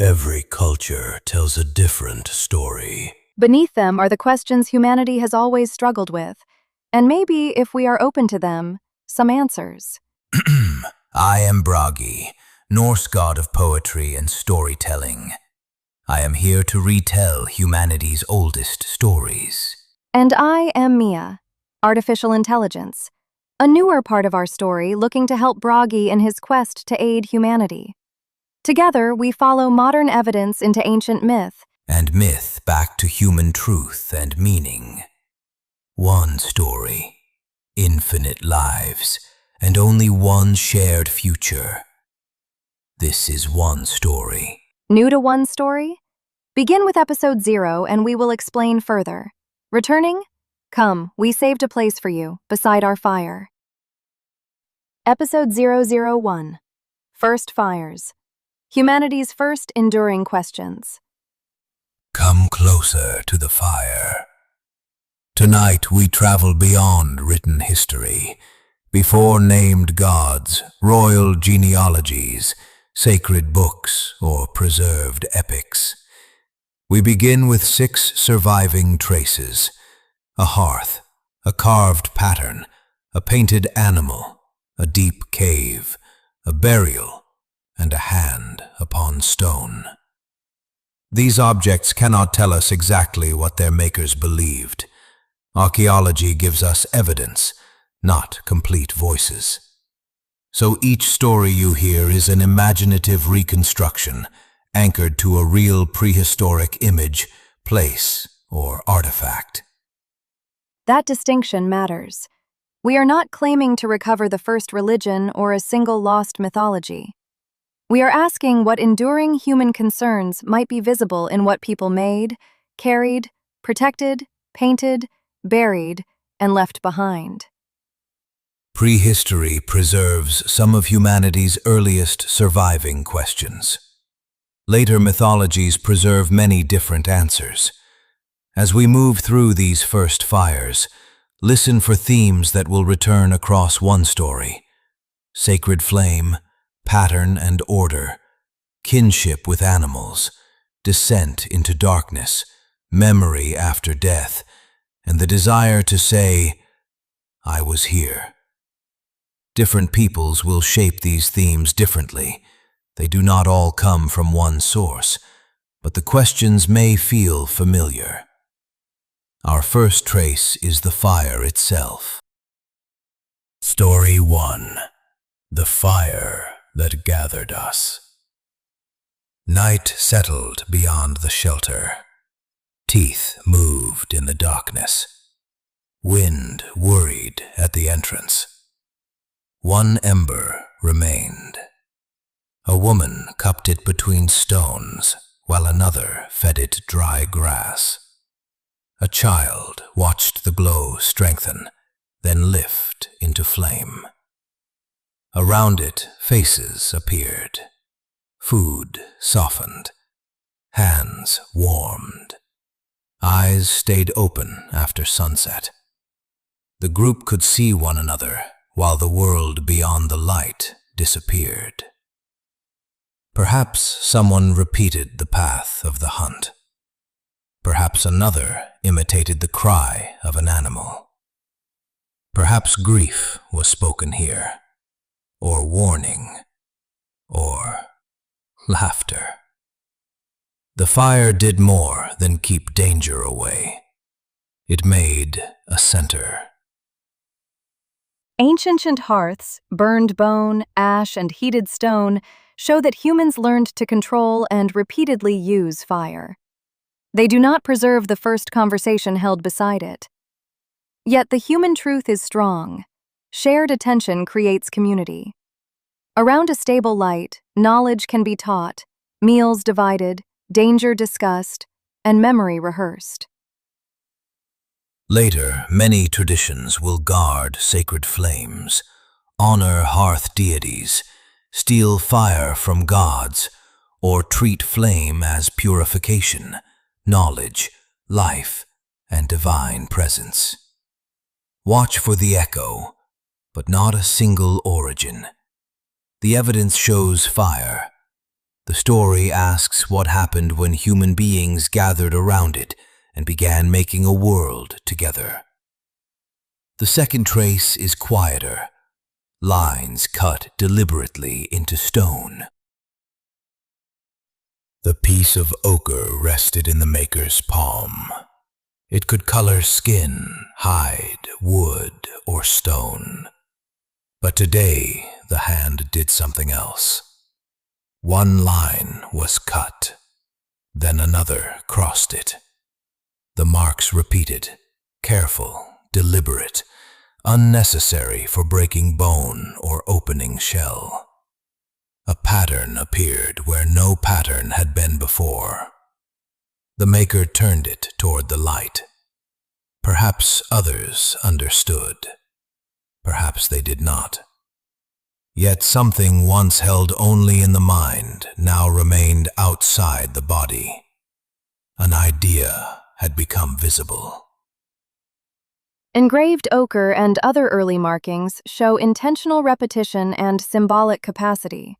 Every culture tells a different story. Beneath them are the questions humanity has always struggled with, and maybe, if we are open to them, some answers. I am Bragi, Norse god of poetry and storytelling. I am here to retell humanity's oldest stories. And I am Mia, artificial intelligence, a newer part of our story looking to help Bragi in his quest to aid humanity. Together, we follow modern evidence into ancient myth, And myth back to human truth and meaning. One story, infinite lives, and only one shared future. This is OneStory. New to OneStory? Begin with episode 0 and we will explain further. Returning? Come, we saved a place for you, beside our fire. Episode 001. First Fires. Humanity's first enduring questions. Come closer to the fire. Tonight we travel beyond written history, before named gods, royal genealogies, sacred books, or preserved epics. We begin with 6 surviving traces: a hearth, a carved pattern, a painted animal, a deep cave, a burial, and a hand upon stone. These objects cannot tell us exactly what their makers believed. Archaeology gives us evidence, not complete voices. So each story you hear is an imaginative reconstruction, anchored to a real prehistoric image, place, or artifact. That distinction matters. We are not claiming to recover the first religion or a single lost mythology. We are asking what enduring human concerns might be visible in what people made, carried, protected, painted, buried, and left behind. Prehistory preserves some of humanity's earliest surviving questions. Later mythologies preserve many different answers. As we move through these first fires, listen for themes that will return across OneStory: sacred flame, pattern and order, kinship with animals, descent into darkness, memory after death, and the desire to say, "I was here." Different peoples will shape these themes differently. They do not all come from one source, but the questions may feel familiar. Our first trace is the fire itself. Story 1. The Fire That Gathered Us. Night settled beyond the shelter. Teeth moved in the darkness. Wind worried at the entrance. One ember remained. A woman cupped it between stones, while another fed it dry grass. A child watched the glow strengthen, then lift into flame. Around it, faces appeared. Food softened. Hands warmed. Eyes stayed open after sunset. The group could see one another, while the world beyond the light disappeared. Perhaps someone repeated the path of the hunt. Perhaps another imitated the cry of an animal. Perhaps grief was spoken here, or warning, or laughter. The fire did more than keep danger away. It made a center. Ancient hearths, burned bone, ash, and heated stone show that humans learned to control and repeatedly use fire. They do not preserve the first conversation held beside it. Yet the human truth is strong. Shared attention creates community. Around a stable light, knowledge can be taught, meals divided, danger discussed, and memory rehearsed. Later, many traditions will guard sacred flames, honor hearth deities, steal fire from gods, or treat flame as purification, knowledge, life, and divine presence. Watch for the echo, but not a single origin. The evidence shows fire, The story asks what happened when human beings gathered around it and began making a world together. The second trace is quieter, lines cut deliberately into stone. The piece of ochre rested in the maker's palm. It could color skin, hide, wood, or stone. But today, the hand did something else. One line was cut, then another crossed it. The marks repeated, careful, deliberate, unnecessary for breaking bone or opening shell. A pattern appeared where no pattern had been before. The maker turned it toward the light. Perhaps others understood. Perhaps they did not. Yet something once held only in the mind now remained outside the body. An idea had become visible. Engraved ochre and other early markings show intentional repetition and symbolic capacity.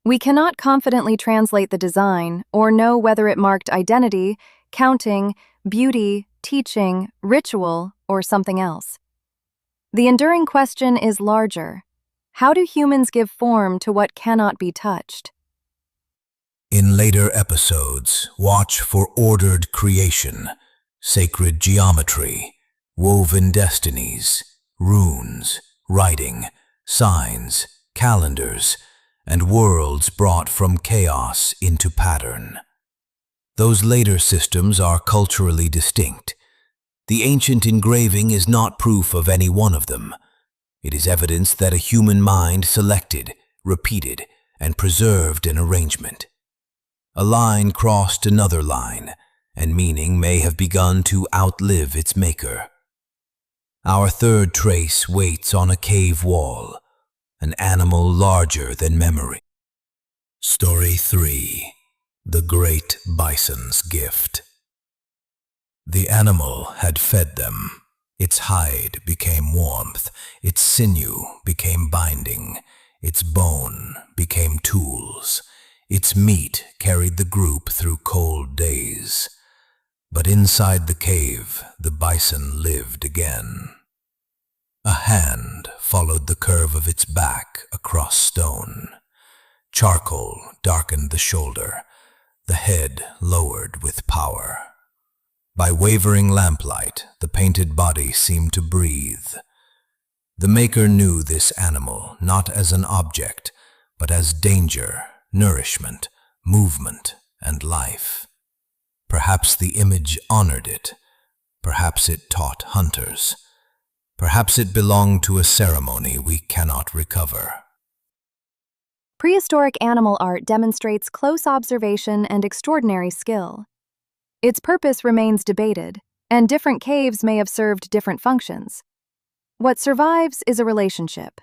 We cannot confidently translate the design or know whether it marked identity, counting, beauty, teaching, ritual, or something else. The enduring question is larger. How do humans give form to what cannot be touched? In later episodes, watch for ordered creation, sacred geometry, woven destinies, runes, writing, signs, calendars, and worlds brought from chaos into pattern. Those later systems are culturally distinct. The ancient engraving is not proof of any one of them. It is evidence that a human mind selected, repeated, and preserved an arrangement. A line crossed another line, and meaning may have begun to outlive its maker. Our third trace waits on a cave wall, an animal larger than memory. Story 3. The Great Bison's Gift. The animal had fed them. Its hide became warmth, its sinew became binding, its bone became tools, its meat carried the group through cold days. But inside the cave, the bison lived again. A hand followed the curve of its back across stone. Charcoal darkened the shoulder, the head lowered with power. By wavering lamplight, the painted body seemed to breathe. The maker knew this animal not as an object, but as danger, nourishment, movement, and life. Perhaps the image honored it. Perhaps it taught hunters. Perhaps it belonged to a ceremony we cannot recover. Prehistoric animal art demonstrates close observation and extraordinary skill. Its purpose remains debated, and different caves may have served different functions. What survives is a relationship.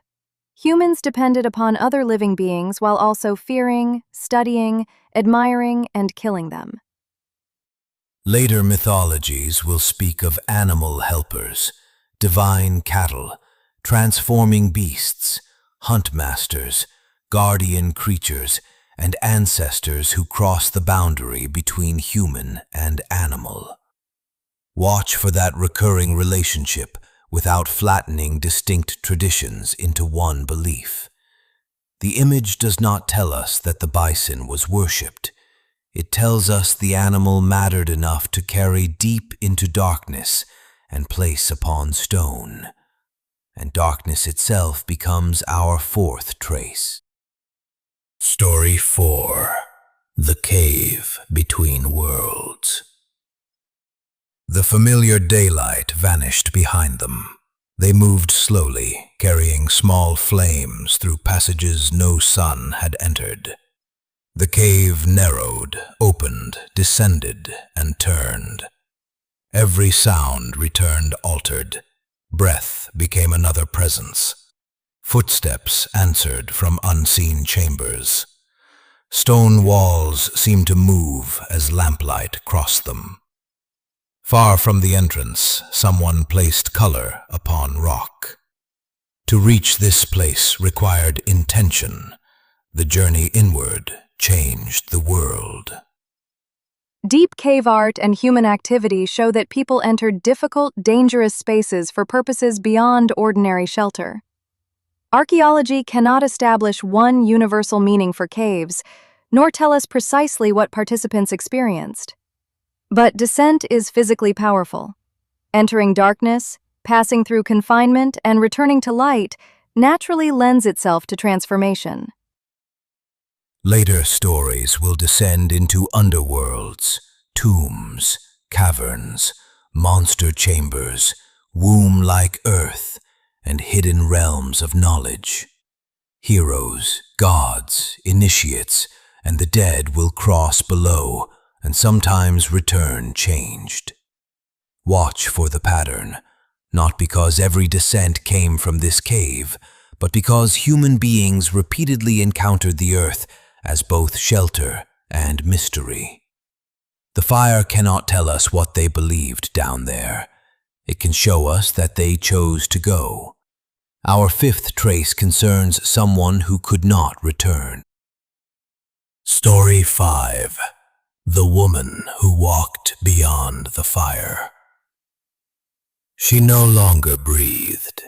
Humans depended upon other living beings while also fearing, studying, admiring, and killing them. Later mythologies will speak of animal helpers, divine cattle, transforming beasts, hunt masters, guardian creatures, and ancestors who cross the boundary between human and animal. Watch for that recurring relationship without flattening distinct traditions into one belief. The image does not tell us that the bison was worshipped. It tells us the animal mattered enough to carry deep into darkness and place upon stone. And darkness itself becomes our fourth trace. Story 4. The Cave Between Worlds. The familiar daylight vanished behind them. They moved slowly, carrying small flames through passages no sun had entered. The cave narrowed, opened, descended, and turned. Every sound returned altered. Breath became another presence. Footsteps answered from unseen chambers. Stone walls seemed to move as lamplight crossed them. Far from the entrance, someone placed color upon rock. To reach this place required intention. The journey inward changed the world. Deep cave art and human activity show that people entered difficult, dangerous spaces for purposes beyond ordinary shelter. Archaeology cannot establish one universal meaning for caves, nor tell us precisely what participants experienced. But descent is physically powerful. Entering darkness, passing through confinement, and returning to light naturally lends itself to transformation. Later stories will descend into underworlds, tombs, caverns, monster chambers, womb-like earth, and hidden realms of knowledge. Heroes, gods, initiates, and the dead will cross below and sometimes return changed. Watch for the pattern, not because every descent came from this cave, but because human beings repeatedly encountered the earth as both shelter and mystery. The fire cannot tell us what they believed down there. It can show us that they chose to go. Our fifth trace concerns someone who could not return. Story 5. The Woman Who Walked Beyond the Fire. She no longer breathed.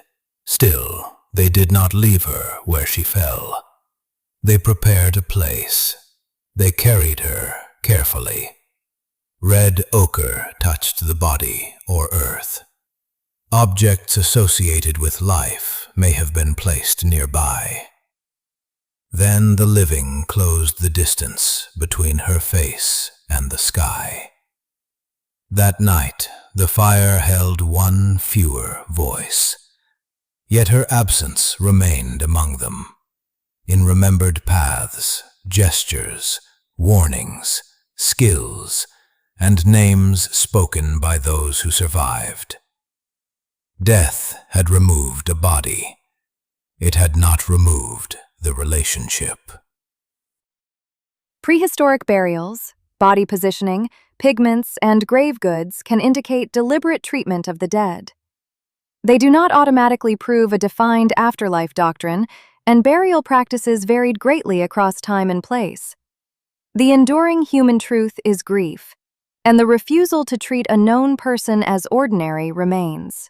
Still, they did not leave her where she fell. They prepared a place. They carried her carefully. Red ochre touched the body or earth. Objects associated with life may have been placed nearby. Then the living closed the distance between her face and the sky. That night, the fire held one fewer voice. Yet her absence remained among them. In remembered paths, gestures, warnings, skills, and names spoken by those who survived. Death had removed a body. It had not removed the relationship. Prehistoric burials, body positioning, pigments, and grave goods can indicate deliberate treatment of the dead. They do not automatically prove a defined afterlife doctrine, and burial practices varied greatly across time and place. The enduring human truth is grief, and the refusal to treat a known person as ordinary remains.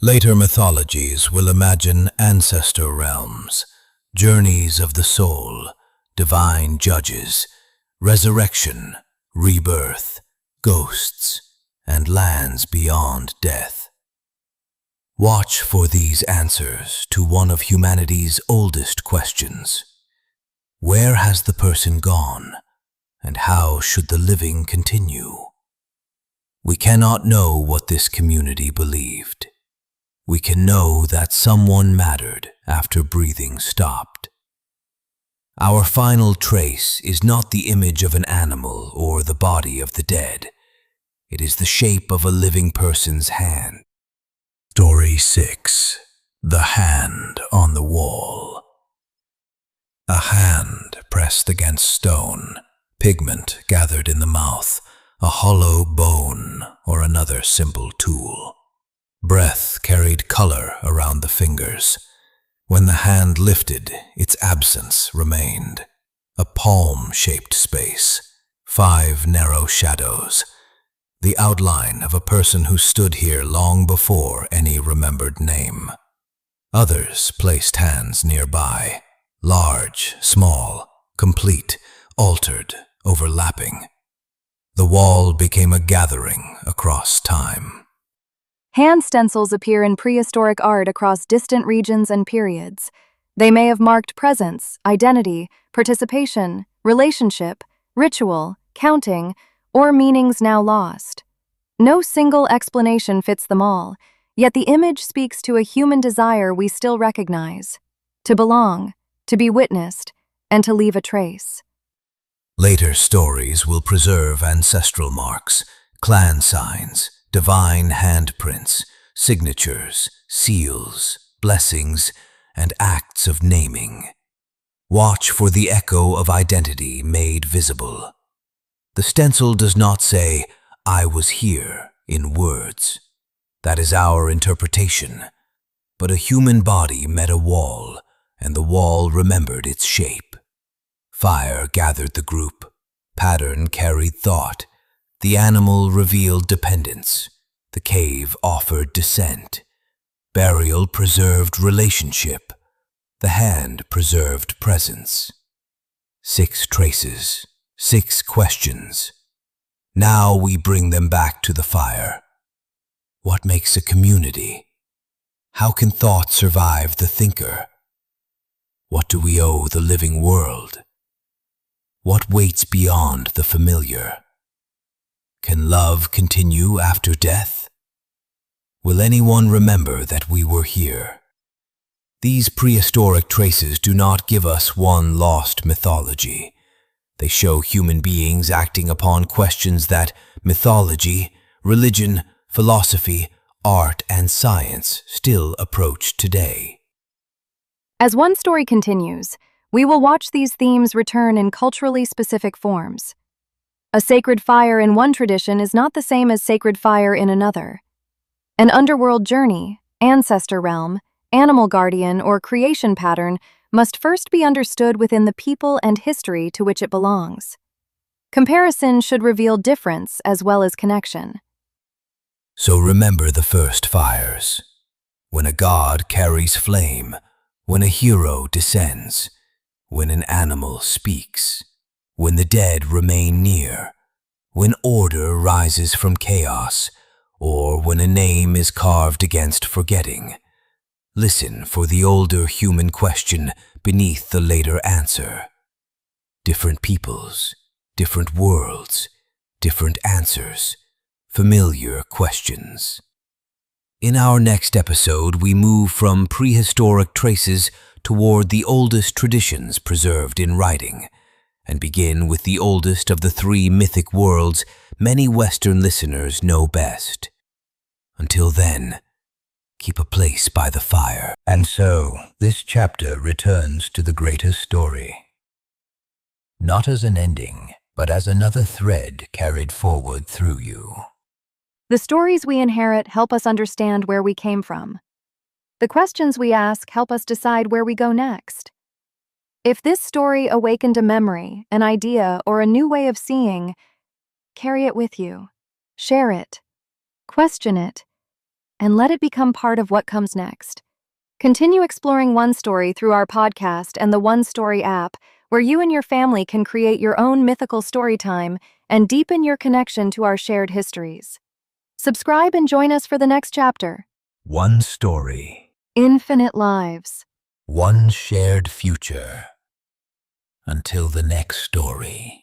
Later mythologies will imagine ancestor realms, journeys of the soul, divine judges, resurrection, rebirth, ghosts, and lands beyond death. Watch for these answers to one of humanity's oldest questions. Where has the person gone, and how should the living continue? We cannot know what this community believed. We can know that someone mattered after breathing stopped. Our final trace is not the image of an animal or the body of the dead. It is the shape of a living person's hand. Story 6. The Hand on the Wall. A hand pressed against stone, pigment gathered in the mouth, a hollow bone or another simple tool. Breath carried color around the fingers. When the hand lifted, its absence remained. A palm-shaped space, 5 narrow shadows. The outline of a person who stood here long before any remembered name. Others placed hands nearby, large, small, complete, altered, overlapping. The wall became a gathering across time. Hand stencils appear in prehistoric art across distant regions and periods. They may have marked presence, identity, participation, relationship, ritual, counting, or meanings now lost. No single explanation fits them all, yet the image speaks to a human desire we still recognize: to belong, to be witnessed, and to leave a trace. Later stories will preserve ancestral marks, clan signs, divine handprints, signatures, seals, blessings, and acts of naming. Watch for the echo of identity made visible. The stencil does not say, "I was here," in words. That is our interpretation. But a human body met a wall, and the wall remembered its shape. Fire gathered the group. Pattern carried thought. The animal revealed dependence. The cave offered descent. Burial preserved relationship. The hand preserved presence. 6 traces, 6 questions. Now we bring them back to the fire. What makes a community? How can thought survive the thinker? What do we owe the living world? What waits beyond the familiar? Can love continue after death? Will anyone remember that we were here? These prehistoric traces do not give us one lost mythology. They show human beings acting upon questions that mythology, religion, philosophy, art, and science still approach today. As OneStory continues, we will watch these themes return in culturally specific forms. A sacred fire in one tradition is not the same as sacred fire in another. An underworld journey, ancestor realm, animal guardian, or creation pattern must first be understood within the people and history to which it belongs. Comparison should reveal difference as well as connection. So remember the first fires. When a god carries flame, when a hero descends, when an animal speaks, when the dead remain near, when order rises from chaos, or when a name is carved against forgetting. Listen for the older human question beneath the later answer. Different peoples, different worlds, different answers, familiar questions. In our next episode, we move from prehistoric traces toward the oldest traditions preserved in writing, and begin with the oldest of the 3 mythic worlds many Western listeners know best. Until then, keep a place by the fire. And so, this chapter returns to the greatest story. Not as an ending, but as another thread carried forward through you. The stories we inherit help us understand where we came from. The questions we ask help us decide where we go next. If this story awakened a memory, an idea, or a new way of seeing, carry it with you. Share it. Question it. And let it become part of what comes next. Continue exploring OneStory through our podcast and the OneStory app, where you and your family can create your own mythical story time and deepen your connection to our shared histories. Subscribe and join us for the next chapter. OneStory. Infinite lives. One shared future. Until the next story.